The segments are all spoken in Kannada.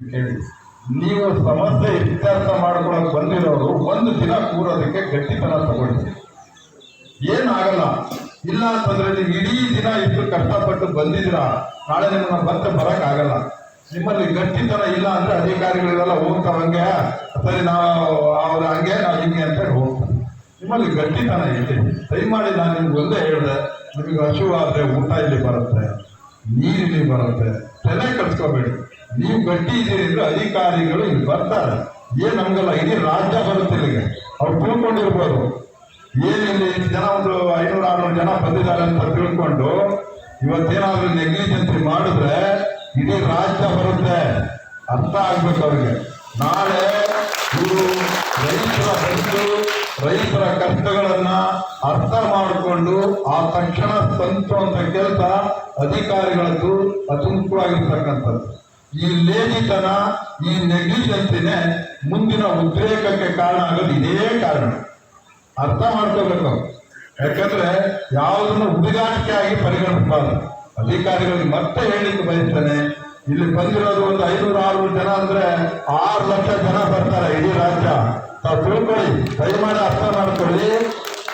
ಹೇಳಿ, ನೀವು ಸಮಸ್ಯೆ ಇತ್ಯರ್ಥ ಮಾಡ್ಕೊಳಕ್ ಬಂದಿರೋರು ಒಂದು ದಿನ ಕೂರೋದಕ್ಕೆ ಗಟ್ಟಿತನ ತಗೊಳ್ಳಿ, ಏನಾಗಲ್ಲ. ಇಲ್ಲ ಅಂತಂದ್ರೆ ನೀವು ಇಡೀ ದಿನ ಇಷ್ಟು ಕಷ್ಟಪಟ್ಟು ಬಂದಿದ್ದೀರಾ, ನಾಳೆ ನಿಮ್ಮನ್ನ ಮತ್ತೆ ಬರಕ್ ಆಗಲ್ಲ. ನಿಮ್ಮಲ್ಲಿ ಗಟ್ಟಿತನ ಇಲ್ಲ ಅಂದ್ರೆ ಅಧಿಕಾರಿಗಳೆಲ್ಲ ಹೋಗ್ತಾವಂಗೆ, ಸರಿ ನಾವು ಅವ್ರ ಹಂಗೆ ನಾವು ಹಿಂಗೆ ಅಂತ ಹೇಳಿ ಹೋಗ್ತಾರೆ. ನಿಮ್ಮಲ್ಲಿ ಗಟ್ಟಿತನ ಇದೆ. ದಯಮಾಡಿ ನಾನು ನಿಮ್ಗೆ ಒಂದೇ ಹೇಳಿದೆ, ನಿಮಗೆ ಹಸಿವಾದ್ರೆ ಊಟ ಇಲ್ಲಿ ಬರುತ್ತೆ, ನೀರಿಲ್ಲಿ ಬರುತ್ತೆ, ತಲೆ ಕಟ್ಸ್ಕೋಬೇಡಿ. ನೀವು ಗಟ್ಟಿ ಇದ್ದೀರಿ ಅಂದ್ರೆ ಅಧಿಕಾರಿಗಳು ಇಲ್ಲಿ ಬರ್ತಾರೆ. ಏನ್ ನಮ್ಗೆಲ್ಲ ಇಡೀ ರಾಜ್ಯ ಬರುತ್ತೆ ಇಲ್ಲಿಗೆ. ಅವ್ರು ತಿಳ್ಕೊಂಡಿರ್ಬೋದು ಏನಿಲ್ಲ, ಇಷ್ಟು ಜನ ಒಂದು 500-600 ಜನ ಬಂದಿದ್ದಾರೆ ಅಂತ ತಿಳ್ಕೊಂಡು ಇವತ್ತೇನಾದ್ರೂ ನೆಗ್ಲಿಜೆನ್ಸಿ ಮಾಡಿದ್ರೆ ಇಡೀ ರಾಜ್ಯ ಬರುತ್ತೆ. ಅರ್ಥ ಆಗ್ಬೇಕು ಅವ್ರಿಗೆ. ನಾಳೆ ಇವರು ರೈತರ ಬಂದು ರೈತರ ಕಷ್ಟಗಳನ್ನ ಅರ್ಥ ಮಾಡಿಕೊಂಡು ಆ ತಕ್ಷಣ ತಂತುವಂತ ಕೆಲಸ ಅಧಿಕಾರಿಗಳದ್ದು ಅತುಂಕವಾಗಿರ್ತಕ್ಕಂಥದ್ದು. ಈ ಲೇಜಿತನ, ಈ ನೆಗ್ಲಿಜೆನ್ಸಿನೇ ಮುಂದಿನ ಉದ್ರೇಕಕ್ಕೆ ಕಾರಣ ಆಗೋದು ಇದೇ ಕಾರಣ. ಅರ್ಥ ಮಾಡ್ಕೋಬೇಕು. ಯಾಕಂದ್ರೆ ಯಾವುದನ್ನು ಹುಡುಗಾಟಿಕೆ ಆಗಿ ಪರಿಗಣಿಸಬಾರ್ದು. ಅಧಿಕಾರಿಗಳಿಗೆ ಮತ್ತೆ ಹೇಳಿಕ್ಕೆ ಬಯಸ್ತೇನೆ, ಇಲ್ಲಿ ಬಂದಿರೋದು ಒಂದು 500-600 ಜನ ಅಂದ್ರೆ 6 ಲಕ್ಷ ಜನ ಬರ್ತಾರೆ ಇಡೀ ರಾಜ್ಯ. ತಾವು ತಿಳ್ಕೊಳ್ಳಿ, ದಯಮಾಡಿ ಅರ್ಥ ಮಾಡ್ಕೊಳ್ಳಿ.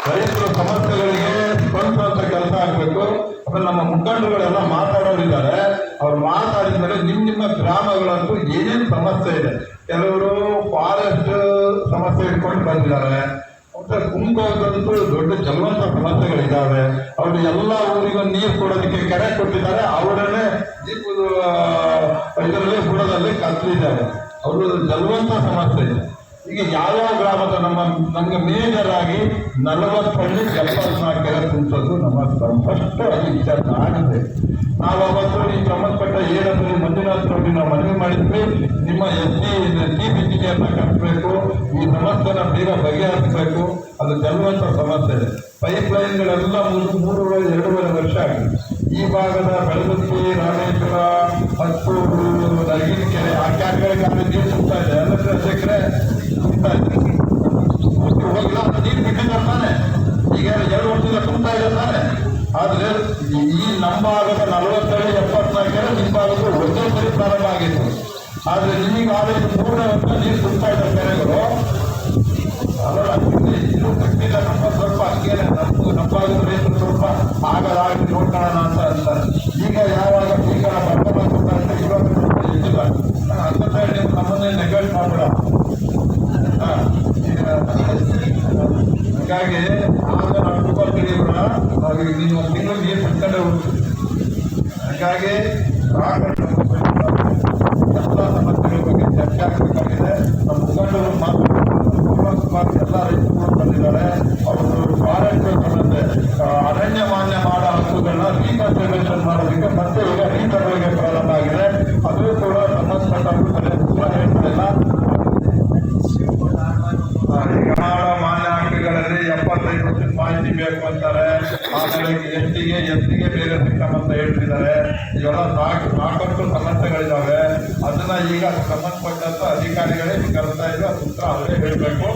ರೈತರ ಸಮಸ್ಯೆಗಳಿಗೆ ಸ್ಪಂದಿಸುವಂತ ಕೆಲಸ ಆಗ್ಬೇಕು. ಆಮೇಲೆ ನಮ್ಮ ಮುಖಂಡರುಗಳೆಲ್ಲ ಮಾತಾಡೋರಿದ್ದಾರೆ, ಅವ್ರು ಮಾತಾಡಿದ ಮೇಲೆ ನಿಮ್ಮ ಗ್ರಾಮಗಳಂತೂ ಏನೇನು ಸಮಸ್ಯೆ ಇದೆ. ಕೆಲವರು ಫಾರೆಸ್ಟ್ ಸಮಸ್ಯೆ ಇಟ್ಕೊಂಡು ಬಂದಿದ್ದಾರೆ, ಮತ್ತೆ ಕುಂಭದಂತೂ ದೊಡ್ಡ ಜಲವಂತ ಸಮಸ್ಯೆಗಳಿದ್ದಾವೆ. ಅವರು ಎಲ್ಲ ಊರಿಗೂ ನೀರು ಕೊಡೋದಕ್ಕೆ ಕೆರೆ ಕೊಟ್ಟಿದ್ದಾರೆ, ಅವರನ್ನೇ ದೀಪದ ಇದರಲ್ಲಿ ಬುಡದಲ್ಲಿ ಕತ್ತಲಿದ್ದಾರೆ. ಅವರು ಜಲವಂತ ಸಮಸ್ಯೆ ಇದೆ. ಈಗ ಯಾವ್ಯಾವ ಗ್ರಾಮದ ನಮ್ಗೆ ಮೇಜರ್ ಆಗಿ 40 ಹಳ್ಳಿ 74 ಕೆರೆ ತುಂಬಿಸೋದು ನಮ್ಮ ಫಸ್ಟ್ ಅದು ವಿಚಾರ ಆಗಿದೆ. ನಾವು ಅವತ್ತು ಈ ಸಂಬಂಧಪಟ್ಟ ಏನಾದ್ರು ಮಂಜುನಾಥ್ರವ್ರಿಗೆ ನಾವು ಮನವಿ ಮಾಡಿದ್ವಿ, ನಿಮ್ಮ ಚೀಫ್ ಇಂಜಿನಿಯರ್ನ ಕಟ್ಟಬೇಕು, ಈ ಸಮಸ್ಯೆನ ಬೇಗ ಬಗೆಹರಿಸಬೇಕು. ಅದು ಜಲವಂತ ಸಮಸ್ಯೆ ಇದೆ. ಪೈಪ್ ಲೈನ್ಗಳೆಲ್ಲ 2.5 ವರ್ಷ ಆಗಿದೆ. ಈ ಭಾಗದ ಬೆಳಗುತ್ತಿ, ರಾಮೇಶ್ವರ, ಹತ್ತೂರು, ನರಗಿನಕೆರೆ ಆ ಕ್ಯಾನ್ಗಳಿಗೆ ನೀರು ಸಿಗ್ತಾ ಇದೆ. ಅಧ್ಯಕ್ಷರೇ ತುಂಬ್ತಾ ಇದೆ, ಹೋಗಿಲ್ಲ ನೀರು ಬಿಟ್ಟಿದ್ದಾರೆ ತಾನೆ. ಈಗ 2 ವರ್ಷದಿಂದ ತುಂಬ್ತಾ ಇದೆ ತಾನೆ. ಆದ್ರೆ ಈ ನಮ್ಮ ಭಾಗದ 40 74 ಕೆರೆ ನಿಮ್ಮ ಭಾಗದ ಒಂದೇ ಸರಿ ಪ್ರಾರಂಭ ಆಗಿತ್ತು. ಆದ್ರೆ ನಿಮಗೆ ಆದೇಶ 3ನೇ ವರ್ಷ ನೀರು ತುಂಬ್ತಾ ಇದ್ದ ಕೆರೆಗಳು ಅದರ ಇದು ಕಟ್ಟಿಲ್ಲ. ನಮ್ಮ ಸ್ವಲ್ಪ ಹಂಗೇನೆ ನಮ್ಮ ಭಾಗದ ರೈತರು ಸ್ವಲ್ಪ ಆಗಲಾಗಿ ನೋಡ್ಕೊಳ್ಳೋಣ ಅಂತ ಅಂತಾರೆ. ಈಗ ಯಾವಾಗ ಭೀಕರ ಬರ್ತಾ ಇದ್ದಿಲ್ಲ ಅಂತ ಹೇಳಿ ನೀವು ನಮ್ಮನ್ನೇ ನೆಗ್ಲೆಕ್ಟ್ ಮಾಡಬೇಡ. ಹೀಗಾಗಿ ಆಗ ನಾವು ರೂಪಾಯಿ ಕಡಿಯೋಣ, ನೀನು 1 ತಿಂಗಳು ನೀರು ಬಿಟ್ಕೊಂಡೇ ಹೋಗ್ತೀವಿ. ಹಾಗಾಗಿ ಎಲ್ಲ ಸಮಸ್ಯೆಗಳ ಬಗ್ಗೆ ಚರ್ಚೆ ಆಗಬೇಕಾಗಿದೆ. ನಮ್ಮ ಮುಖಂಡರು ಮಾತಾಡ್ತಾರೆ, ಎಲ್ಲ ರೈತರು ಬಂದಿದ್ದಾರೆ. ಅವರು ಫಾರೆಸ್ಟ್ ಸಮಸ್ಯೆ ಅರಣ್ಯ ಮಾನ್ಯ ಮಾಡೋ ಹಕ್ಕುಗಳನ್ನ ರೀಕನ್ಸರ್ವೇಷನ್ ಮಾಡೋದಕ್ಕೆ ಮತ್ತೆ ಈಗ ರೀಸರ್ವೆಗೆ ಪ್ರಾರಂಭ ಆಗಿದೆ. ಅದು ಕೂಡ ಸಂಬಂಧಪಟ್ಟ ಕೂಡ ಹೇಳ್ತಿಲ್ಲ. ಮಾನ್ಯ ಹಕ್ಕುಗಳಲ್ಲಿ 75% ಮಾಹಿತಿ ಬೇಕು ಅಂತಾರೆ. ಆಮೇಲೆ ಎಸ್ಟಿಗೆ ಬೇರೆ ಸಿಸ್ಟಮ್ ಅಂತ ಹೇಳ್ತಿದ್ದಾರೆ. ಇವೆಲ್ಲ ಸಾಕಷ್ಟು ಸಮಸ್ಯೆಗಳಿದ್ದಾವೆ. ಅದನ್ನ ಈಗ ಸಂಬಂಧಪಟ್ಟಂತ ಅಧಿಕಾರಿಗಳೇ ಕರೆಸ್ತಾ ಇದ್ರು. ಅದು ಉತ್ತರ ಅವರೇ ಹೇಳಬೇಕು.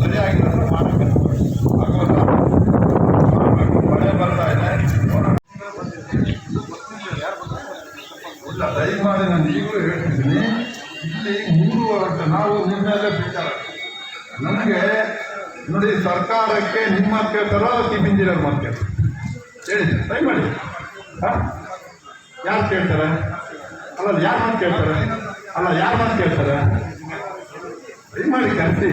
ಸರಿಯಾಗಿರೋದು ಮಾಡಬೇಕು. ಮಳೆ ಬರ್ತಾ ಇದೆ. ದಯಮಾಡಿ ನಾನು ಈಗಲೂ ಹೇಳ್ತಿದ್ದೀನಿ, ಇಲ್ಲಿ 3 ವರ್ಷ ನಾವು ನಿಮ್ಮ ಮೇಲೆ ಬೇಕಾರೆ ನಮಗೆ ನೋಡಿ, ಸರ್ಕಾರಕ್ಕೆ ನಿಮ್ಮ ಕೇಳ್ತಾರೋ ಚೀಫ್ ಇಂಜಿನಿಯರ್ ಮಾತು ಕೇಳ್ತಾರೆ ಹೇಳಿ. ದಯಮಾಡಿ ಯಾರು ಕೇಳ್ತಾರೆ? ಅಲ್ಲ ಯಾರು ಮಾತು ಕೇಳ್ತಾರೆ? ಅಲ್ಲ ಯಾರು ಮಾತು ಕೇಳ್ತಾರೆ? ದಯಮಾಡಿ ಕರ್ಸಿ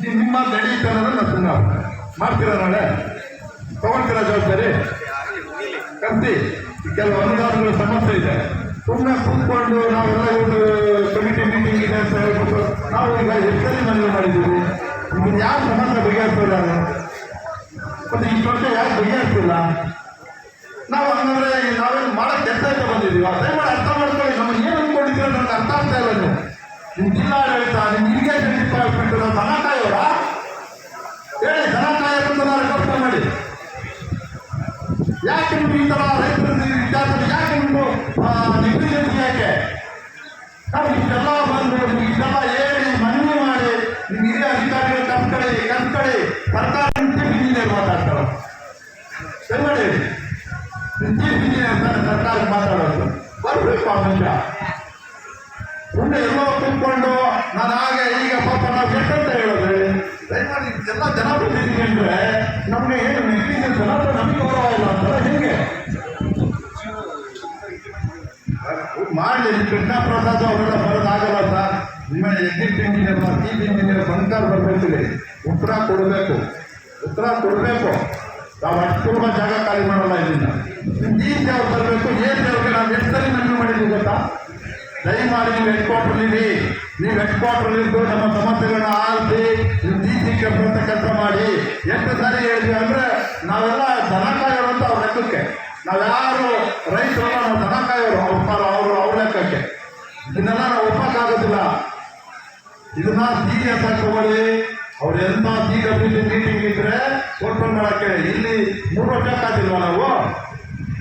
ನೀವು ನಿಮ್ಮ ಮಾತು ನಡೀತಾರೆ ಅಂದ್ರೆ ನಾನು ಸುಮ್ಮನೆ ಮಾಡ್ತೀರಾ? ನಾಳೆ ತಗೊಳ್ತೀರಾ ಜವಾಬ್ದಾರಿ? ಕರ್ಸಿ. ಕೆಲವು ಅನುದಾನಗಳ ಸಮಸ್ಯೆ ಇದೆ. ಸುಮ್ಮನೆ ಕೂತ್ಕೊಂಡು ನಾವೆಲ್ಲ ಒಂದು ಕಮಿಟಿ ಮೀಟಿಂಗ್ ಇದೆ ಅಂತ ಹೇಳ್ಬಿಟ್ಟು ನಾವು ಈಗ ಎಷ್ಟಲ್ಲಿ ಮನವಿ ಮಾಡಿದ್ದೀವಿ. ಈಗ ಯಾರು ಸಮಸ್ಯೆ ಬಗೆಹರಿಸಿದ್ದಾರೆ? ಮತ್ತೆ ಈ ವರ್ಷ ಯಾರು ಬಗೆಹರಿಸಿಲ್ಲ? ನಾವು ಹಂಗಂದ್ರೆ ನಾವೇನು ಮಾಡಕ್ಕೆ ಕೆಲಸ ಅಂತ ಬಂದಿದ್ದೀವಿ. ದಯಮಾಡಿ ಅರ್ಥ ಮಾಡ್ಕೊಳ್ಳಿ. ನಮಗೆ ಏನು ಅಂದ್ಕೊಂಡಿದ್ದೀರ ನನಗೆ ಅರ್ಥ ಆಗ್ತಾ ಇಲ್ಲ. ನಿಮ್ಮ ಜಿಲ್ಲಾಡಳಿತ, ನಿಮ್ಮ ಇರಿಗೇಷನ್ ಡಿಪಾರ್ಟ್ಮೆಂಟ್ ದನ ಕಾಯೋರ ಹೇಳಿ, ದನ ಕಾಯೋದು ಕೆಲಸ ಮಾಡಿ. ಯಾಕೆ ನೀವು ಈ ಥರ ರೈತರ ವಿಚಾರ ಯಾಕೆ ನೀವು ನೆಗ್ಲಿಜೆನ್ಸಿ ಯಾಕೆ? ನಾವು ಇಷ್ಟೆಲ್ಲ ಬಂದು ಇಷ್ಟೆಲ್ಲ ಹೇಳಿ ಮನವಿ ಮಾಡಿ ನಿಮ್ಮ ಹಿರಿಯ ಅಧಿಕಾರಿಗಳು ಕನ್ಕಡಿ ಸರ್ಕಾರ ಚೀಫ್ ಇಂಜಿನಿಯರ್ ಮಾತಾಡ್ತಾರೆ. ದಯಮಾಡಿ ಚೀಫ್ ಇಂಜಿನಿಯರ್ ಸರ್ಕಾರಕ್ಕೆ ಮಾತಾಡೋದು ಬರಬೇಕು. ಆ ಮನುಷ್ಯ ಸುಮ್ಮನೆ ಎಲ್ಲೋ ಕೂತ್ಕೊಂಡು ನಾನು ಹಾಗೆ ಈಗ ಪಾಪ ನಾವು ಎಷ್ಟಂತ ಹೇಳಿದ್ರೆ ದಯಮಾಡಿ ಎಲ್ಲ ಜನಪ್ರತಿನಿಧಿ ಅಂದ್ರೆ ನಮ್ಗೆ ಏನು ನೆಗ್ಲಿಜೆನ್ಸ್ ಅಲ್ಲ ಅಥವಾ ನಮಗೆ ಗೌರವ ಇಲ್ಲ ಅಂತಾರೆ ಹೇಗೆ ಮಾಡಲಿ. ಕೃಷ್ಣ ಪ್ರಸಾದ್ ಅವರೆಲ್ಲ ಬರೋದಾಗಲ್ಲ ಸರ್. ನಿಮ್ಮ ಎಕ್ಸಿಟ್ ಇಂಜಿನಿಯರ್ ಚೀಫ್ ಇಂಜಿನಿಯರ್ ಬಂದ್ಕಾರ್ ಬರ್ಬೇಕಿದೆ, ಉತ್ತರ ಕೊಡಬೇಕು. ನಾವು ಅಷ್ಟು ಸುಲಭ ಜಾಗ ಖಾಲಿ ಮಾಡಲ್ಲ ಇದರಿಂದ. ಈ ಸೇವೆ ಬರಬೇಕು. ಏನ್ ಸೇವೆಗೆ ನಾವು ಎಷ್ಟು ಸರಿ ಮನವಿ ಮಾಡಿದ್ವಿ ಗೊತ್ತಾ? ದಯಮಾಡಿ ನೀವು ಹೆಡ್ ಕ್ವಾರ್ಟರ್ಲಿರಿ, ನೀವು ಹೆಡ್ ಕ್ವಾರ್ಟರ್ಲಿದ್ದು ನಮ್ಮ ಸಮಸ್ಯೆಗಳನ್ನ ಆಲಿಸಿ ನೀವು ಡಿಸಿಗೆ ಬರುವಂತ ಕೆಲಸ ಮಾಡಿ. ಎಷ್ಟು ಸಾರಿ ಹೇಳಿದ್ವಿ ಅಂದ್ರೆ ನಾವೆಲ್ಲ ದನ ಕಾಯೋರು ಅಂತ ಅವ್ರ ಲೆಕ್ಕಕ್ಕೆ, ನಾವ್ಯಾರು ರೈತರಲ್ಲ, ನಾವು ದನ ಕಾಯೋರು ಅವ್ರ ಲೆಕ್ಕಕ್ಕೆ. ಇದನ್ನೆಲ್ಲ ನಾವು ಒಪ್ಪಕ್ಕಾಗೋದಿಲ್ಲ. ಇದನ್ನ ಸೀರಿಯಸ್ ಆಗಿ ತಗೊಳ್ಳಿ. ಅವ್ರು ಎಂತ CWC ಮೀಟಿಂಗ್ ಇದ್ರೆ ಓಪನ್ ಮಾಡಕ್ಕೆ ಇಲ್ಲಿ 3 ವರ್ಷ ಕಾದಿಲ್ವಾ? ನಾವು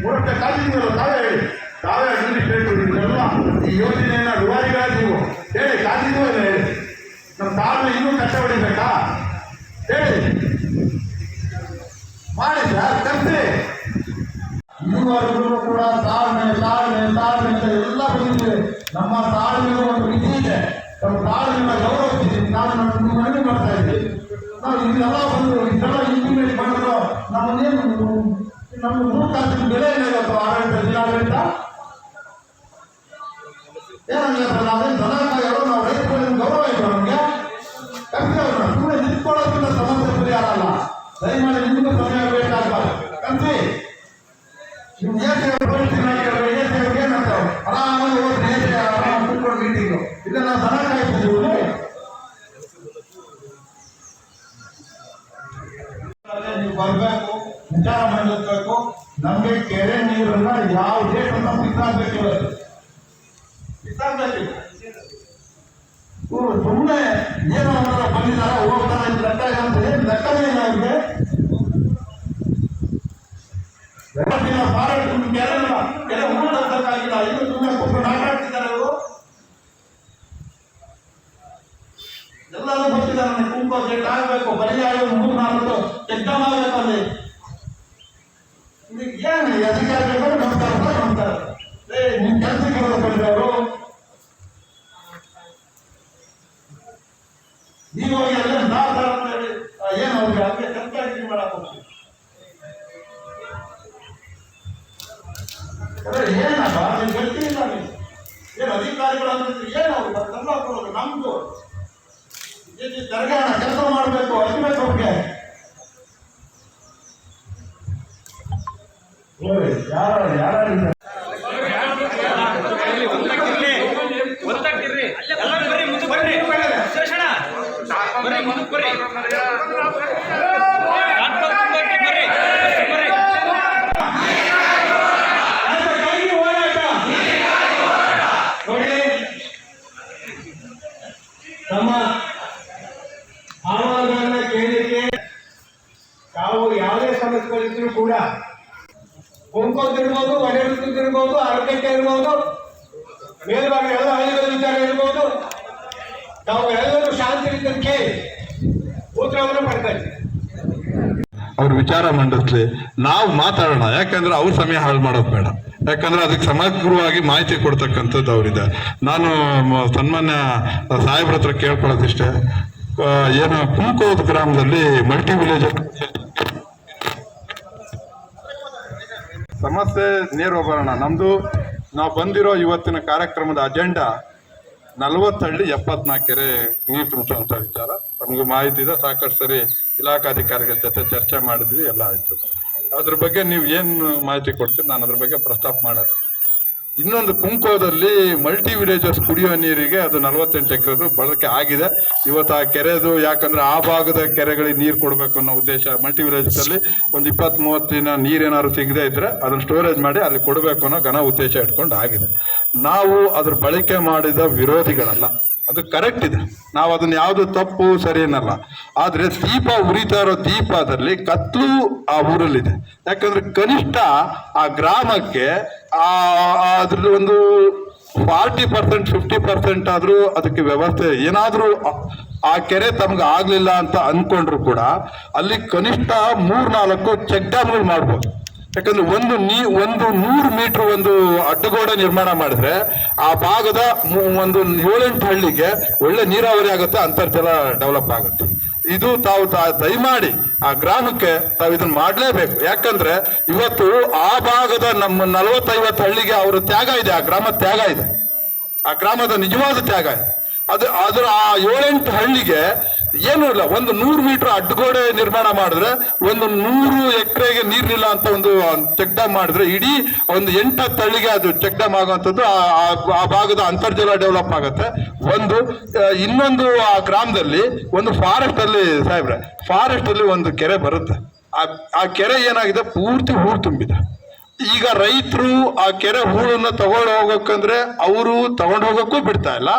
3 ವರ್ಷ ಕಾದಿದ್ದೀವಲ್ಲ. ತಾವೇ ಅಡ್ಮಿನಿಸ್ಟ್ರೇಟಿವ್ ಇದೆಲ್ಲ ಈ ಯೋಜನೆಯನ್ನ ದುವಾರಿಗಳ ನೀವು ಹೇಳಿ ಕಾದಿದ್ವು ಇಲ್ಲ ಹೇಳಿ. ನಮ್ಮ ತಾಳ್ಮೆ ಇನ್ನೂ ಕಷ್ಟ ಹೊಡಿಬೇಕಾ ಹೇಳಿ, ಮಾಡಿ ಸರ್ ಕರ್ಸಿ. ಇದುವರೆಗೂ ಕೂಡ ತಾಳ್ಮೆ ಅಂತ ಎಲ್ಲ ಬಂದಿದೆ. ನಮ್ಮ ತಾಳ್ಮೆ ಒಂದು ವಿಧಿ ಇದೆ. ನಮ್ಮ ತಾಳ್ಮೆಯ ಗೌರವಿಸಿದ್ದೀವಿ. ನಾವು ನಮ್ಮ ಮನವಿ ಮಾಡ್ತಾ ಇದ್ದೀವಿ. ನಾವು ಇದೆಲ್ಲ ಬಂದು ಇದೆಲ್ಲ ಇಂಪ್ಲಿಮೆಂಟ್ ಮಾಡಿದ್ರು ನಮ್ಮನ್ನೇನು ನಮ್ಮ 3 ಕಾಸಿನ ಬೆಲೆ ಏನಾಗತ್ತೋ ಆಡಳಿತ ಜಿಲ್ಲಾಡಳಿತ ಏನಾಗಲ್ಲ. ನಾವೇನು ದನ ಕಾಯೋರು, ನಾವು ರೈತರಲ್ಲಿ ಗೌರವ ಇದೆ ನಮಗೆ. ಕರ್ಸಿ ಅವ್ರನ್ನ ಸುಮ್ಮನೆ ನಿಂತ್ಕೊಳ್ಳೋದ್ರಿಂದ ಸಮಸ್ಯೆ ಪರಿಹಾರ ಅಲ್ಲ. ದಯಮಾಡಿ ನಿಮಗೂ ಸಮಯ ಬೇಕಾಗಬಾರ್ದು. ಕರ್ಸಿ ನೀವು ಏನಂತ ಆರಾಮಾಗಿ ಹೋಗಿ ಆರಾಮ ಕೂತ್ಕೊಂಡು ಮೀಟಿಂಗು ಇದನ್ನ ದನ ಕಾಯ್ತಿದ್ದೀವಿ. ನೀವು ಬರಬೇಕು, ವಿಚಾರ ಮಾಡಬೇಕು. ನಮಗೆ ಕೆರೆ ನೀರನ್ನ ಯಾವ ಡೇಟ್ ಅಂತ ಬಿಸಾಕ್ಬೇಕಿಲ್ಲ. ಸುಮ್ಮನೆ ಏನೋ ಬಂದಿದಾರ ಹೋಗ್ತಾರ ಲೆಕ್ಕ ಅಂತ ಏನು ಲೆಕ್ಕವೇ ಇಲ್ಲ ಅವ್ರಿಗೆ. ಕೆರೆ ಊಟಕ್ಕಾಗಿಲ್ಲ. ಇದು ಸುಮ್ಮನೆ ಕೂತ್ಕೊಂಡು ಆಟ ಆಡ್ತಿದ್ದಾರೆ ಅವರು. ಎಲ್ಲರೂ ಬರ್ತಿದ್ದಾರೆ. ಕುಂಕೋ ಗೇಟ್ ಆಗಬೇಕು, ಪರ್ಯಾಯ 3-4 ಎಕ್ಸಾಮ್ ಆಗಬೇಕು. ಅಲ್ಲಿ ಏನು ಅಧಿಕಾರಿಗಳು ನಮಸ್ಕಾರ. ನಿಮ್ ಕೆಲಸಕ್ಕೆ ಬಂದವರು ನೀವು ಎಲ್ಲ ಏನು ಅವ್ರಿಗೆ ಹಂಗೆ ಕಂಪ್ಲೇಂಟ್ ಮಾಡಕ್ ಹೋಗ್ತೀವಿ. ಏನಪ್ಪ ನೀವು ಗೊತ್ತಿಲ್ಲ, ನೀವು ಏನು ಅಧಿಕಾರಿಗಳು ಅಂದ್ರೆ ಏನು ಅವ್ರಿಗೆ ಸಂಬಳ ಕೊಡೋದು ನಮ್ದು ತೆರಿಗೆ ಕೆಲಸ ಮಾಡಬೇಕು ಅನ್ಬೇಕು ಅವ್ರಿಗೆ. ಯಾರು ತಮ್ಮ ಆಹ್ವಾನಗಳನ್ನ ಕೇಳಲಿಕ್ಕೆ ತಾವು ಯಾವುದೇ ಸಮಸ್ಯೆಗಳಿದ್ರು ಕೂಡ ಗುಂಪೊಂದಿರ್ಬೋದು, ಒಡೆಯುತ್ತಿರ್ಬೋದು, ಆರೋಗ್ಯಕ್ಕೆ ಇರ್ಬೋದು, ಮೇಲ್ಭಾಗ ಎಲ್ಲ ಹಳ್ಳಿಗಳ ವಿಚಾರ ಇರ್ಬೋದು, ತಾವು ಎಲ್ಲರೂ ಶಾಂತಿ ರೀತಿಯಲ್ಲಿ ಕೇಳಿ ಉತ್ತರವನ್ನು ಪಡ್ಕೊಳ್ಳಿ. ಅವ್ರ ವಿಚಾರ ಮಂಡಿಸ್ಲಿ, ನಾವು ಮಾತಾಡೋಣ. ಯಾಕಂದ್ರೆ ಅವ್ರ ಸಮಯ ಹಾಳು ಮಾಡೋದು ಬೇಡ. ಯಾಕಂದ್ರೆ ಅದಕ್ಕೆ ಸಮಗ್ರವಾಗಿ ಮಾಹಿತಿ ಕೊಡ್ತಕ್ಕಂಥದ್ದು ಅವರಿದೆ. ನಾನು ಸನ್ಮಾನ್ಯ ಸಾಹೇಬ್ರ ಹತ್ರ ಕೇಳ್ಕೊಳ್ಳೋದಿಷ್ಟೇ, ಏನು ಕುಂಕೋದ್ ಗ್ರಾಮದಲ್ಲಿ ಮಲ್ಟಿ ವಿಲೇಜ್ ಸಮಸ್ಯೆ ನೇರ ಬರೋಣ. ನಮ್ದು ನಾವು ಬಂದಿರೋ ಇವತ್ತಿನ ಕಾರ್ಯಕ್ರಮದ ಅಜೆಂಡಾ 40 ಹಳ್ಳಿ 74 ಕೆರೆ ನೀರು ತುಂಬಿಸುವಂತ ವಿಚಾರ. ನಮಗೂ ಮಾಹಿತಿ ಇದೆ. ಸಾಕಷ್ಟು ಸರಿ ಇಲಾಖಾಧಿಕಾರಿಗಳ ಜೊತೆ ಚರ್ಚೆ ಮಾಡಿದ್ವಿ, ಎಲ್ಲ ಆಯ್ತು. ಅದ್ರ ಬಗ್ಗೆ ನೀವು ಏನು ಮಾಹಿತಿ ಕೊಡ್ತೀರಿ, ನಾನು ಅದ್ರ ಬಗ್ಗೆ ಪ್ರಸ್ತಾಪ ಮಾಡಲ್ಲ. ಇನ್ನೊಂದು ಕುಂಕೋದಲ್ಲಿ ಮಲ್ಟಿ ವಿಲೇಜಸ್ ಕುಡಿಯೋ ನೀರಿಗೆ ಅದು 48 ಎಕರೆ ಬಳಕೆ ಆಗಿದೆ. ಇವತ್ತು ಆ ಕೆರೆದು, ಯಾಕಂದ್ರೆ ಆ ಭಾಗದ ಕೆರೆಗಳಿಗೆ ನೀರು ಕೊಡಬೇಕು ಅನ್ನೋ ಉದ್ದೇಶ ಮಲ್ಟಿ ವಿಲೇಜಸ್ ಅಲ್ಲಿ ಒಂದು 20-30 ದಿನ ನೀರೇನಾದ್ರು ಸಿಗದೆ ಇದ್ರೆ ಅದನ್ನ ಸ್ಟೋರೇಜ್ ಮಾಡಿ ಅಲ್ಲಿ ಕೊಡಬೇಕು ಅನ್ನೋ ಘನ ಉದ್ದೇಶ ಇಟ್ಕೊಂಡು ಆಗಿದೆ. ನಾವು ಅದ್ರ ಬಳಕೆ ಮಾಡಿದ ವಿರೋಧಿಗಳಲ್ಲ, ಅದು ಕರೆಕ್ಟ್ ಇದೆ. ನಾವು ಅದನ್ನ ಯಾವುದು ತಪ್ಪು ಸರಿ ಏನಲ್ಲ. ಆದ್ರೆ ದೀಪ ಉರಿತಾ ಇರೋ ದೀಪದಲ್ಲಿ ಕತ್ಲು ಆ ಊರಲ್ಲಿದೆ. ಯಾಕಂದ್ರೆ ಕನಿಷ್ಠ ಆ ಗ್ರಾಮಕ್ಕೆ ಅದ್ರಲ್ಲಿ ಒಂದು 40% 50% ಆದ್ರೂ ಅದಕ್ಕೆ ವ್ಯವಸ್ಥೆ ಏನಾದ್ರೂ ಆ ಕೆರೆ ತಮ್ಗೆ ಆಗ್ಲಿಲ್ಲ ಅಂತ ಅನ್ಕೊಂಡ್ರು ಕೂಡ ಅಲ್ಲಿ ಕನಿಷ್ಠ 3-4 ಚೆಕ್ ಡ್ಯಾಮ್ಗಳು ಮಾಡ್ಬೋದು. ಯಾಕಂದ್ರೆ ಒಂದು 100 ಮೀಟರ್ ಒಂದು ಅಡ್ಡಗೋಡೆ ನಿರ್ಮಾಣ ಮಾಡಿದ್ರೆ ಆ ಭಾಗದ ಒಂದು 7-8 ಹಳ್ಳಿಗೆ ಒಳ್ಳೆ ನೀರಾವರಿ ಆಗುತ್ತೆ, ಅಂತರ್ಜಲ ಡೆವಲಪ್ ಆಗುತ್ತೆ. ಇದು ತಾವು ದಯಮಾಡಿ ಆ ಗ್ರಾಮಕ್ಕೆ ತಾವು ಇದನ್ನ ಮಾಡಲೇಬೇಕು. ಯಾಕಂದ್ರೆ ಇವತ್ತು ಆ ಭಾಗದ ನಮ್ಮ 40-50 ಹಳ್ಳಿಗೆ ಅವರ ತ್ಯಾಗ ಇದೆ, ಆ ಗ್ರಾಮ ತ್ಯಾಗ ಇದೆ, ಆ ಗ್ರಾಮದ ನಿಜವಾದ ತ್ಯಾಗ ಇದೆ. ಅದರ ಆ 7-8 ಹಳ್ಳಿಗೆ ಏನೂ ಇಲ್ಲ. ಒಂದು 100 ಮೀಟರ್ ಅಡ್ಡಗೋಡೆ ನಿರ್ಮಾಣ ಮಾಡಿದ್ರೆ, ಒಂದು 100 ಎಕರೆಗೆ ನೀರಿಲ್ಲ ಅಂತ ಒಂದು ಚೆಕ್ ಡ್ಯಾಮ್ ಮಾಡಿದ್ರೆ, ಇಡೀ ಒಂದು 8-10 ಹಳ್ಳಿಗೆ ಅದು ಚೆಕ್ ಡ್ಯಾಮ್ ಆಗುವಂಥದ್ದು, ಆ ಭಾಗದ ಅಂತರ್ಜಲ ಡೆವಲಪ್ ಆಗುತ್ತೆ. ಇನ್ನೊಂದು ಆ ಗ್ರಾಮದಲ್ಲಿ ಒಂದು ಫಾರೆಸ್ಟ್ ಅಲ್ಲಿ ಸಾಹೇಬ್ರೆ, ಫಾರೆಸ್ಟ್ ಅಲ್ಲಿ ಒಂದು ಕೆರೆ ಬರುತ್ತೆ. ಆ ಕೆರೆ ಏನಾಗಿದೆ, ಪೂರ್ತಿ ಹೂಳು ತುಂಬಿದೆ. ಈಗ ರೈತರು ಆ ಕೆರೆ ಹೂಳನ್ನ ತಗೊಂಡು ಹೋಗಕ್ಕಂದ್ರೆ ಅವರು ತಗೊಂಡು ಹೋಗಕ್ಕೂ ಬಿಡ್ತಾ ಇಲ್ಲ.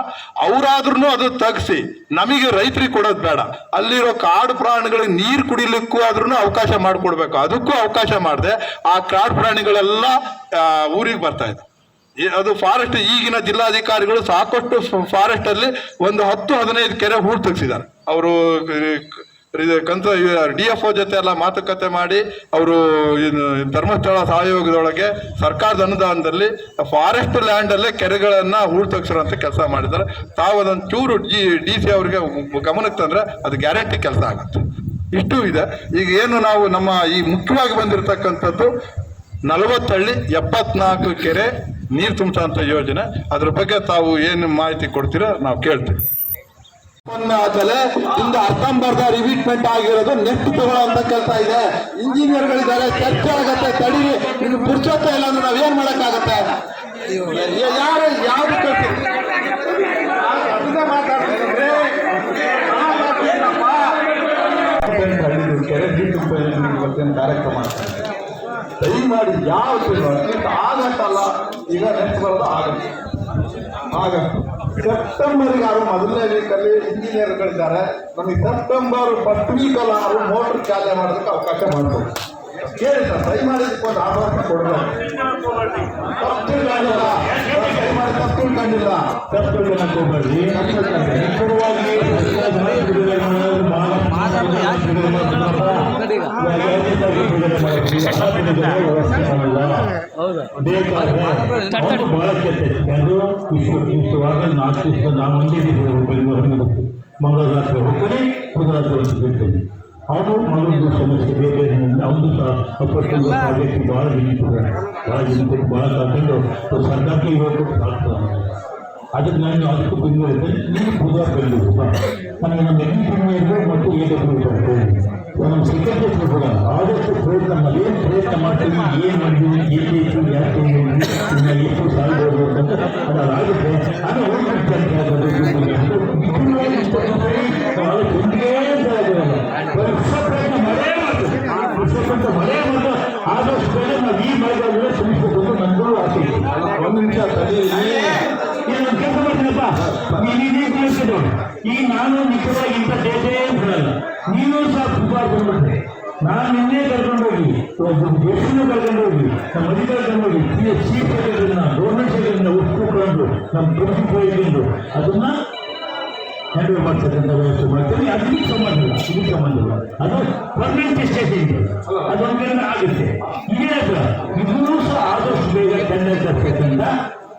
ಅವರಾದ್ರೂ ಅದು ತಗ್ಸಿ ನಮಗೆ ರೈತರಿಗೆ ಕೊಡೋದು ಬೇಡ, ಅಲ್ಲಿರೋ ಕಾಡು ಪ್ರಾಣಿಗಳಿಗೆ ನೀರು ಕುಡಿಲಿಕ್ಕೂ ಆದ್ರೂ ಅವಕಾಶ ಮಾಡಿಕೊಡ್ಬೇಕು. ಅದಕ್ಕೂ ಅವಕಾಶ ಮಾಡದೆ ಆ ಕಾಡು ಪ್ರಾಣಿಗಳೆಲ್ಲ ಊರಿಗೆ ಬರ್ತಾ ಇದೆ. ಅದು ಫಾರೆಸ್ಟ್ ಈಗಿನ ಜಿಲ್ಲಾಧಿಕಾರಿಗಳು ಸಾಕಷ್ಟು ಫಾರೆಸ್ಟ್ ಅಲ್ಲಿ ಒಂದು 10-15 ಕೆರೆ ಹೂಳು ತೆಗ್ಸಿದ್ದಾರೆ. ಅವರು DFO ಜೊತೆ ಎಲ್ಲ ಮಾತುಕತೆ ಮಾಡಿ ಅವರು ಧರ್ಮಸ್ಥಳ ಸಹಯೋಗದೊಳಗೆ ಸರ್ಕಾರದ ಅನುದಾನದಲ್ಲಿ ಫಾರೆಸ್ಟ್ ಲ್ಯಾಂಡ್ ಅಲ್ಲೇ ಕೆರೆಗಳನ್ನ ಹೂಳು ತೆಗ್ಸಿರೋಂಥ ಕೆಲಸ ಮಾಡಿದ್ದಾರೆ. ತಾವು ಅದೊಂದು ಚೂರು DC ಅವರಿಗೆ ಗಮನಕ್ಕೆ ತಂದ್ರೆ ಅದು ಗ್ಯಾರಂಟಿ ಕೆಲಸ ಆಗುತ್ತೆ. ಇಷ್ಟು ಇದೆ. ಈಗ ಏನು ನಾವು ನಮ್ಮ ಈ ಮುಖ್ಯವಾಗಿ ಬಂದಿರತಕ್ಕಂಥದ್ದು 40 ಹಳ್ಳಿ 74 ಕೆರೆ ನೀರು ತುಂಬಿಸೋಂಥ ಯೋಜನೆ. ಅದ್ರ ಬಗ್ಗೆ ತಾವು ಏನು ಮಾಹಿತಿ ಕೊಡ್ತೀರಾ ನಾವು ಕೇಳ್ತೀವಿ. ಆದ್ಮೇಲೆ ಇಂದ ಅರ್ಧಂಬರ್ಧ ರಿವಿಟ್ಮೆಂಟ್ ಆಗಿರೋದು ನೆಕ್ಸ್ಟ್ ತಗೊಳ್ಳೋಂತ ಕೆಲಸ ಇದೆ. ಇಂಜಿನಿಯರ್ಗಳಿದ್ದಾರೆ, ಚರ್ಚೆ ಆಗತ್ತೆ, ತಡೀರಿ, ನಿಮ್ಗೆ ಪುರ್ಸೊತ್ತೆ ಇಲ್ಲ ಅಂದ್ರೆ ನಾವೇನ್ ಮಾಡಕ್ಕಾಗತ್ತೆ? ಯಾರು ಕೆರೆ ಕಾರ್ಯಕ್ರಮ ದಯಮಾಡಿ ಯಾವ ಆಗತ್ತಲ್ಲ, ಈಗ ನೆಕ್ಸ್ಟ್ ಬರೋದು ಆಗತ್ತೆ. ಸೆಪ್ಟೆಂಬರ್ಗೆ ಯಾರು ಮೊದಲನೇ ವೀಕಲ್ಲಿ ಇಂಜಿನಿಯರ್ಗಳಿದ್ದಾರೆ, ನಮಗೆ ಸೆಪ್ಟೆಂಬರ್ ಫಸ್ಟ್ ವೀಕಲ್ಲಿ ಅವರು ಮೋಟರ್ ಚಾಲನೆ ಮಾಡೋದಕ್ಕೆ ಅವಕಾಶ ಮಾಡ್ಬೋದು. ಕೇಳಿ ಸರ್, ದಯಮಾಡಿ ಒಂದು ಆಭಾಸ ಕೊಡಬೇಕು. ತಪ್ಪು ಕಂಡಿಲ್ಲ ಮಂಗಳರಾತ್ರಿ ಹೋಗ್ತಾನೆ, ಬುಧರಾತ್ರಿ ಬಿಡ್ತೇನೆ. ಅವನು ಮಗನಿಗೆ ಸಮಸ್ಯೆ ಬೇರೆ, ಅವನು ಸಹ ಅಪ್ಪಟ್ಟು ಪ್ರಾಜೆಕ್ಟ್ ಭಾಳ ನಿಂತಿದ್ದಾರೆ, ಭಾಳ ಕಾಕೊಂಡು ಸರ್ಕಾರಕ್ಕೆ ಇವತ್ತು ಆಗ್ತದೆ. ಅದಕ್ಕೆ ನಾನು ಅದಕ್ಕೂ ಬಂದಿರುತ್ತೆ, ನೀವು ಬುಧವಾರ ಬಂದಿದ್ದು ನನಗೆ ನಮ್ಮ ಎಂಜಿನಿಯರ್ಗಳು ಮತ್ತು ನಮ್ಮ ಸೆಕ್ರೆಟರಿ ಕೂಡ ಆದಷ್ಟು ಪ್ರಯತ್ನ ಮಾಡಿ, ಏನು ಪ್ರಯತ್ನ ಮಾಡ್ತೀವಿ, ಏನು ಮಾಡಿದ್ದೀವಿ, ಏನಿತ್ತು, ಯಾಕೆ ಎಷ್ಟು ಸಾಲಬಹುದು ಅಂತ ಅದಾಗುತ್ತೆ. ಅದು ಮಳೆ ಮಾತ್ರ ಆದಷ್ಟು ಬೇಗ ನಾವು ಈ ಮಳೆಗಾಲ ಸುಮಿಸಬೇಕು ಅಂತ ನನಗೂ ಆಸೆ ಇದೆ. ಒಂದು ನಿಮಿಷ ನಾನು ಕೆಲಸ ಮಾಡ್ತೀನಪ್ಪ, ನೀನು ಕಳಿಸಿದ್ದು ಈಗ ನಾನು ನಿಜವಾಗಿ ಇಂಥ ದೇಶೇ ಬಿಡಲ್ಲ. ನೀನು ಸಹ ಸುಮಾರು ಬಂದ್ಬಿಟ್ಟೆ. ನಾನು ನಿನ್ನೆ ಕರ್ಕೊಂಡೋಗಿ ದೇಶನೂ ಕರ್ಕೊಂಡೋಗಿ ನಮ್ಮ ಮನೆ ಕರ್ಕೊಂಡೋಗಿ CSC ಗೌರ್ಮೆಂಟ್ ಸೆಕ್ಟರ್ನ ಒಪ್ಪಿಕೊಂಡು ನಮ್ಮ ಪ್ರಿನ್ಸಿಪಲ್ ಅದನ್ನ ಹ್ಯಾಂಡ್ ಓವರ್ ಮಾಡ್ತಕ್ಕಂಥ ವ್ಯವಸ್ಥೆ ಮಾಡ್ತೀನಿ. ಅದಕ್ಕೆ ಸಂಬಂಧ ಇಲ್ಲ, ಇದಕ್ಕೆ ಸಂಬಂಧ ಇಲ್ಲ. ಅದು ಪರ್ಮನೆಂಟ್ ಸ್ಟೇಷನ್ ಇದೆ, ಅದೊಂದು ಆಗುತ್ತೆ. ಇದೇ ಇದೂ ಸಹ ಆದಷ್ಟು ಬೇಗ ಟೆಂಡರ್ ತರ್ತಕ್ಕಂಥ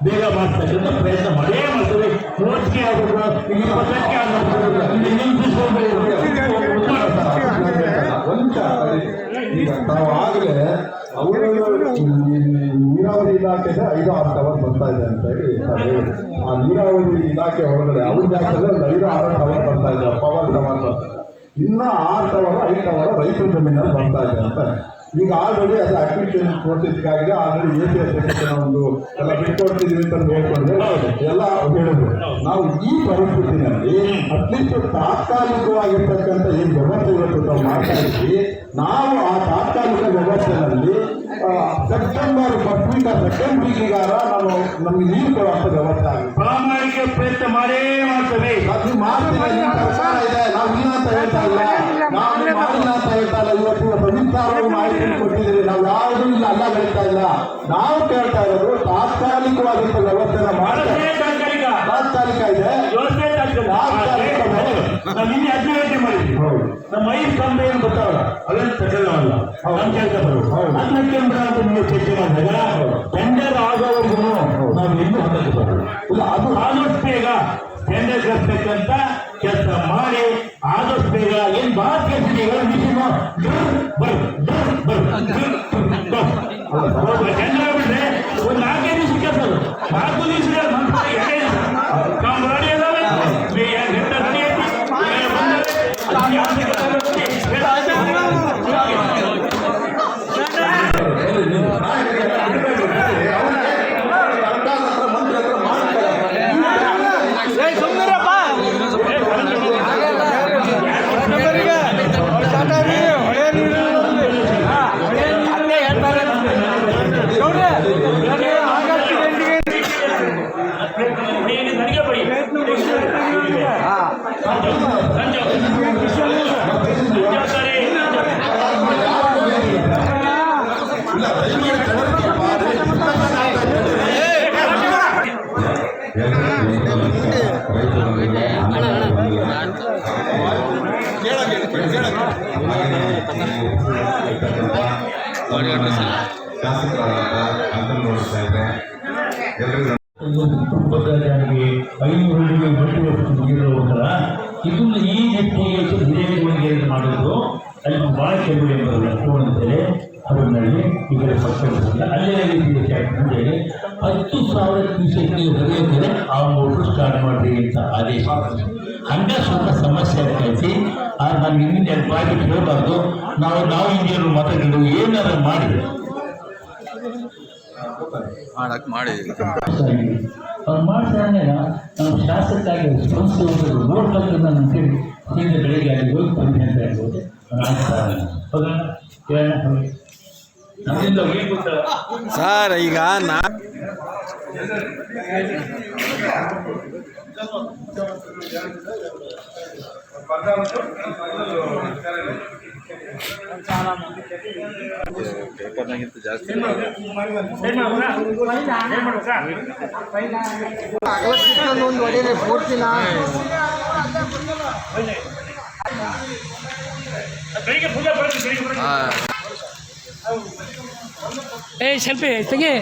ಬೇಗ ಮಾಡ್ತಕ್ಕಂಥ ಪ್ರಯತ್ನ ಮಾಡೇ ಮಾಡ್ತೇವೆ. 30ಕ್ಕೆ ಆಗಬೇಕು, 20ಕ್ಕೆ ಈಗ ತಾವು ಆಗಲೇ ಅವರು ನೀರಾವರಿ ಇಲಾಖೆಗೆ 5-6 ಟವರ್ ಬರ್ತಾ ಇದೆ ಅಂತ ಹೇಳಿ ಆ ನೀರಾವರಿ ಇಲಾಖೆ ಹೊರಗಡೆ ಅವ್ರ ಜಾಗದಲ್ಲಿ 5-6 ಟವರ್ ಬರ್ತಾ ಇದೆ, ಪವರ್ ಟವರ್ ಬರ್ತಾ ಇದೆ. ಇನ್ನ 6 ಟವರ್ 5 ಟವರ್ ರೈತರ ಜಮೀನಲ್ಲಿ ಬರ್ತಾ ಇದೆ ಅಂತ. ಈಗ ಆಲ್ರೆಡಿ ಅದು ಅಕ್ವಿಷನ್ ಪ್ರೋಸೆಸ್ಗಾಗಿದೆ. ಆಲ್ರೆಡಿ ACS ಒಂದು ಎಲ್ಲ ಬಿಟ್ಕೊಡ್ತಿದ್ವಿ ಅಂತ ಹೇಳ್ಕೊಂಡ್ರೆ ಎಲ್ಲ ಹೇಳಿದ್ರು. ನಾವು ಈ ಪರಿಸ್ಥಿತಿನಲ್ಲಿ ಅಟ್ಲೀಸ್ಟ್ ತಾತ್ಕಾಲಿಕವಾಗಿರ್ತಕ್ಕಂಥ ಏನು ವ್ಯವಸ್ಥೆ ಇವತ್ತು ನಾವು ಮಾಡ್ತಾ ಇದ್ವಿ, ನಾವು ಆ ತಾತ್ಕಾಲಿಕ ವ್ಯವಸ್ಥೆಯಲ್ಲಿ ಸೆಪ್ಟೆಂಬರ್ ಫಸ್ಟ್ ವೀಕ್ ಸೆಕೆಂಡ್ ವೀಕಿಗಾರ ನಾವು ನಮ್ಗೆ ನೀರು ಕೊಡುವಂಥ ವ್ಯವಸ್ಥೆ ಆಗಿದೆ. ಪ್ರಾಮಾಣಿಕ ಪ್ರಯತ್ನ ಮಾಡೇ ಮಾಡ್ತೇವೆ. ಅದು ಮಾಡ್ತೀವಿ, ಸರ್ಕಾರ ಇದೆ, ನಾವು ಇಲ್ಲ ಅಂತ ಹೇಳ್ತಾ ಇಲ್ಲ, ನಾವು ಮಾಡಿಲ್ಲ ಅಂತ ಹೇಳ್ತಾ ಇಲ್ಲ. ಇವತ್ತು ಸವಿಸ್ತಾರವಾಗಿ ಮಾಹಿತಿ ಕೊಟ್ಟಿದ್ದೀರಿ, ನಾವು ಯಾವುದೂ ಇಲ್ಲ ಅಲ್ಲ ಹೇಳ್ತಾ ಇಲ್ಲ. ನಾವು ಕೇಳ್ತಾ ಇರೋದು ತಾತ್ಕಾಲಿಕವಾಗಿದ್ದ ವ್ಯವಸ್ಥೆನ ಮಾಡ್ತೇವೆ. ತಾತ್ಕಾಲಿಕ ಇದೆ, ಯೋಜನೆ ತಾತ್ಕಾಲಿಕ ನಿನ್ನೆ 15 ಮಾಡಿದ್ವಿ. ನಮ್ಮ 5 ಕಂಬ ಏನು ಗೊತ್ತಾವಲ್ಲ ಅವೇನು ತಗೊಳ್ಳಲ್ಲ ನಾನು ಕೇಳ್ತಾ ಬರೋದು ಅದನ್ನ ಕೇಂದ್ರ ಅಂತ ನೀವು ಚರ್ಚೆ ಮಾಡಿದಾಗ ಟೆಂಡರ್ ಆಗೋವರೆಗೂ ನಾವು ಇನ್ನೂ ಹೊಂದಕ್ಕೆ ಬರೋದು ಇಲ್ಲ ಅದು ಆದಷ್ಟು ಬೇಗ ಟೆಂಡರ್ ಕರ್ತಕ್ಕಂಥ ಕೆಲಸ ಮಾಡಿ ಆದಷ್ಟು ಬೇಗ ಏನ್ ಬಹಳ ಕೆಲಸ ಇದೆ ಟೆಂಡರ್ ಆಗ್ಬಿಟ್ರೆ ಒಂದು 4-5 ದಿವಸ ಕೆಲಸ 4 ದಿವಸ ಕಾಮಗಾರಿ ಅದಾವೆ ಕುಟುಂಬದವರಿಗೆ 500 ಮುಗಿರುವುದರ ಇದನ್ನು ಈ ನಿಟ್ಟಿಗೆ ಹಿರಿಯರಿಗೆ ಮಾಡೋದು ಅಲ್ಲಿ ಭಾಳ ಕೆಲವು ಎಂಬುದು ಅವರಲ್ಲಿ ಇವರ ಪಕ್ಷದಲ್ಲಿ ಅಲ್ಲೇ ಮುಂದೆ 10,000 ಕ್ಯೂಸೆಕ್ ನೀವು ಹರಿಯೋದ್ರೆ ಆ ಮೋಟ್ರು ಸ್ಟಾರ್ಟ್ ಮಾಡಿ ಅಂತ ಆದೇಶ ಹಂಗೆ ಸ್ವಲ್ಪ ಸಮಸ್ಯೆ ಆಗ್ತೈತಿ ನಾನು ಇನ್ನೊಂದು 2 ಪಾಯಿಂಟ್ ಹೇಳಬಾರ್ದು ನಾವು ಇಂಜಿನಿಯರ್ ಮಾತಾಡಿದ್ದು ಏನಾದ್ರು ಮಾಡಿ ಮಾಡಿ ಅವ್ರು ಮಾಡ್ತಾರೆ ನಾವು ಶಾಸಕಾಗಿ ಸಂಸ್ಥೆ ರೋಡ್ ಕಲ್ತದ ಅಂತೇಳಿ ಹಿಂದೆ ಬೆಳಿಗ್ಗೆ ಅಲ್ಲಿ ಹೋಗಿ ಬಂದು ಅಂತ ಹೇಳ್ಬೋದು ಹೌದಾ ನಮ್ಮಿಂದ ಸರ್ ಈಗ ಪೇಪರ್ನಾಗಿಂತ ಜಾಸ್ತಿ ಒಂದು ಒಡೆಯ ಪೂರ್ತಿನ ಏ ಸೆಲ್ಫಿ ತೆಗಿ